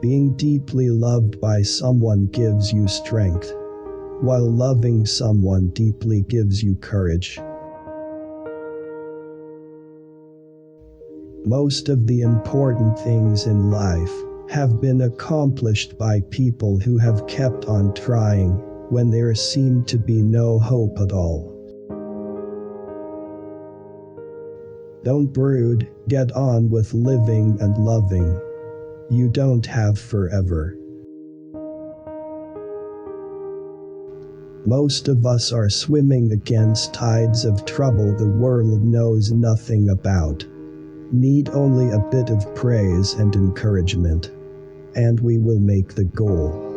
Being deeply loved by someone gives you strength, while loving someone deeply gives you courage. Most of the important things in life have been accomplished by people who have kept on trying when there seemed to be no hope at all. Don't brood, get on with living and loving. You don't have forever. Most of us are swimming against tides of trouble the world knows nothing about. Need only a bit of praise and encouragement, and we will make the goal.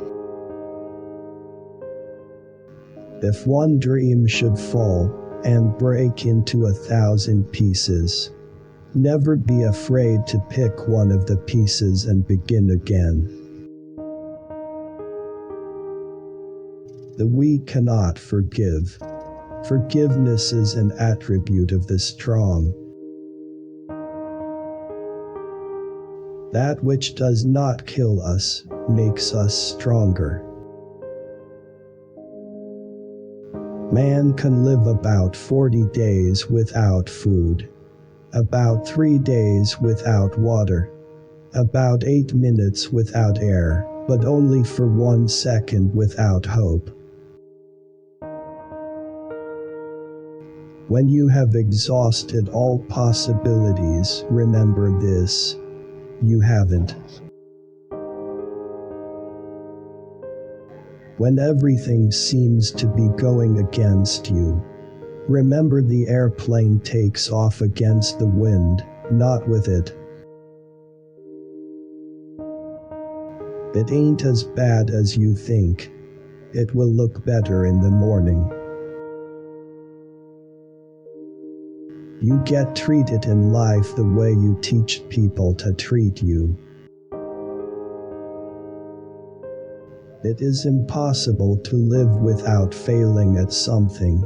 If one dream should fall and break into 1,000 pieces, never be afraid to pick one of the pieces and begin again. The weak cannot forgive. Forgiveness is an attribute of the strong. That which does not kill us makes us stronger. Man can live about 40 days without food, about 3 days without water, about 8 minutes without air, but only for 1 second without hope. When you have exhausted all possibilities, remember this: you haven't. When everything seems to be going against you, remember the airplane takes off against the wind, not with it. It ain't as bad as you think. It will look better in the morning. You get treated in life the way you teach people to treat you. It is impossible to live without failing at something.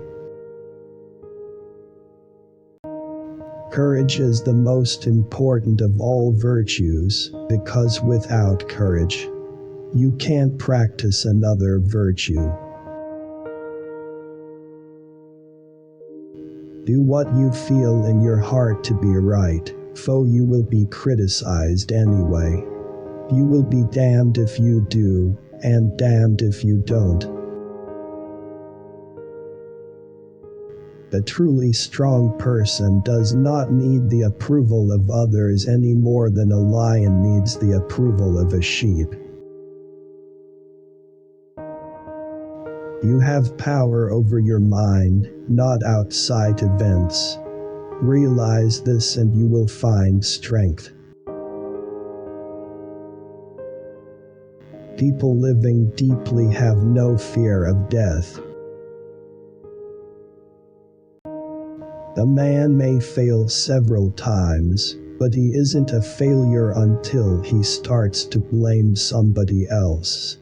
Courage is the most important of all virtues, because without courage, you can't practice another virtue. Do what you feel in your heart to be right, for you will be criticized anyway. You will be damned if you do, and damned if you don't. A truly strong person does not need the approval of others any more than a lion needs the approval of a sheep. You have power over your mind, not outside events. Realize this and you will find strength. People living deeply have no fear of death. A man may fail several times, but he isn't a failure until he starts to blame somebody else.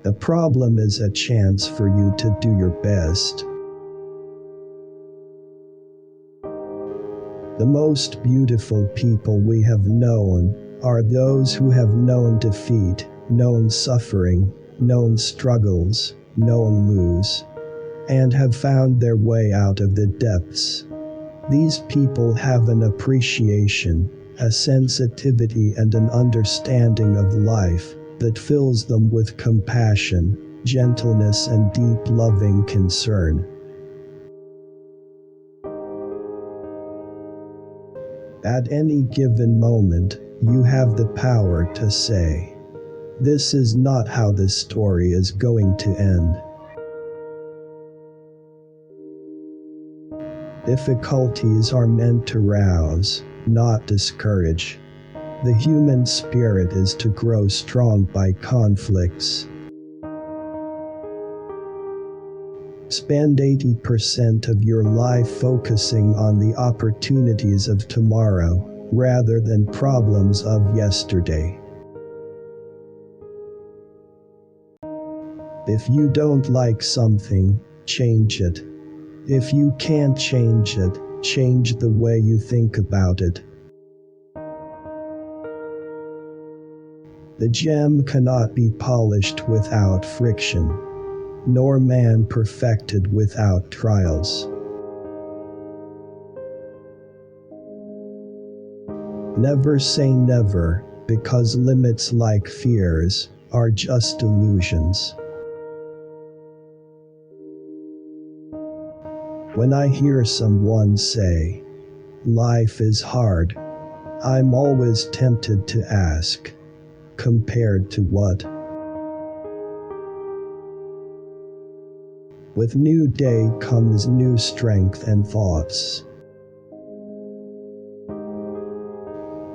The problem is a chance for you to do your best. The most beautiful people we have known are those who have known defeat, known suffering, known struggles, known lose, and have found their way out of the depths. These people have an appreciation, a sensitivity and an understanding of life that fills them with compassion, gentleness and deep loving concern. At any given moment, you have the power to say, "This is not how this story is going to end." Difficulties are meant to rouse, not discourage. The human spirit is to grow strong by conflicts. Spend 80% of your life focusing on the opportunities of tomorrow, rather than problems of yesterday. If you don't like something, change it. If you can't change it, change the way you think about it. The gem cannot be polished without friction, nor man perfected without trials. Never say never, because limits like fears are just illusions. When I hear someone say, "Life is hard," I'm always tempted to ask, compared to what? With new day comes new strength and thoughts.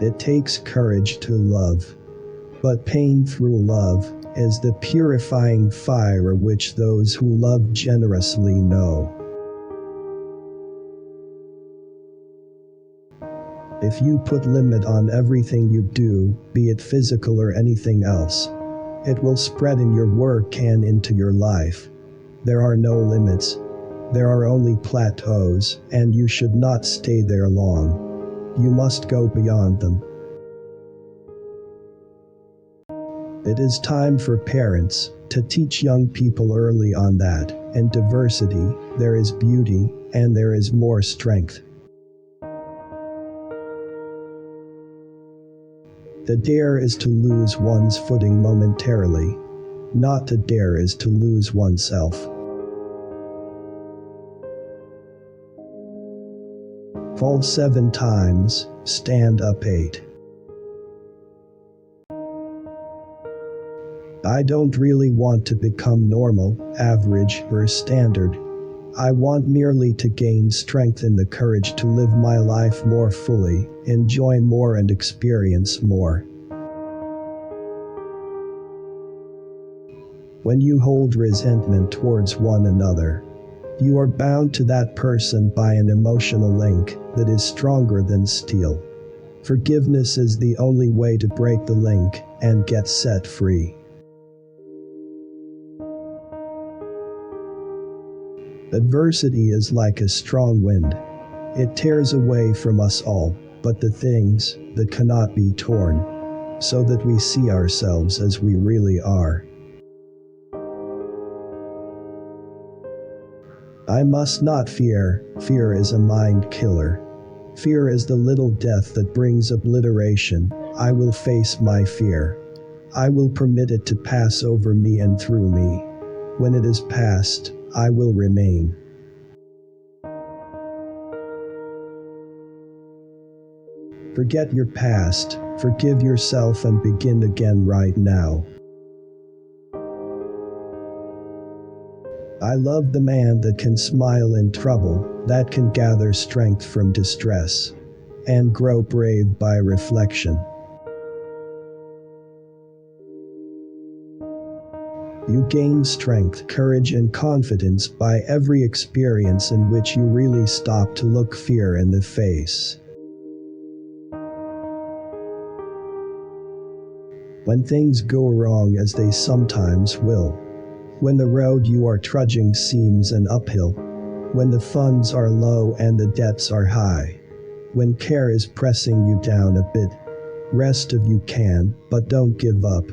It takes courage to love, but pain through love is the purifying fire which those who love generously know. If you put limit on everything you do, be it physical or anything else, it will spread in your work and into your life. There are no limits. There are only plateaus, and you should not stay there long. You must go beyond them. It is time for parents to teach young people early on that in diversity there is beauty and there is more strength. The dare is to lose one's footing momentarily. Not to dare is to lose oneself. Fall 7 times, stand up 8. I don't really want to become normal, average, or standard. I want merely to gain strength and the courage to live my life more fully, enjoy more and experience more. When you hold resentment towards one another, you are bound to that person by an emotional link that is stronger than steel. Forgiveness is the only way to break the link and get set free. Adversity is like a strong wind. It tears away from us all, but the things that cannot be torn, so that we see ourselves as we really are. I must not fear. Fear is a mind killer. Fear is the little death that brings obliteration. I will face my fear. I will permit it to pass over me and through me. When it is past, I will remain. Forget your past, forgive yourself and begin again right now. I love the man that can smile in trouble, that can gather strength from distress, and grow brave by reflection. You gain strength, courage, and confidence by every experience in which you really stop to look fear in the face. When things go wrong, as they sometimes will, when the road you are trudging seems an uphill, when the funds are low and the debts are high, when care is pressing you down a bit, rest if you can, but don't give up.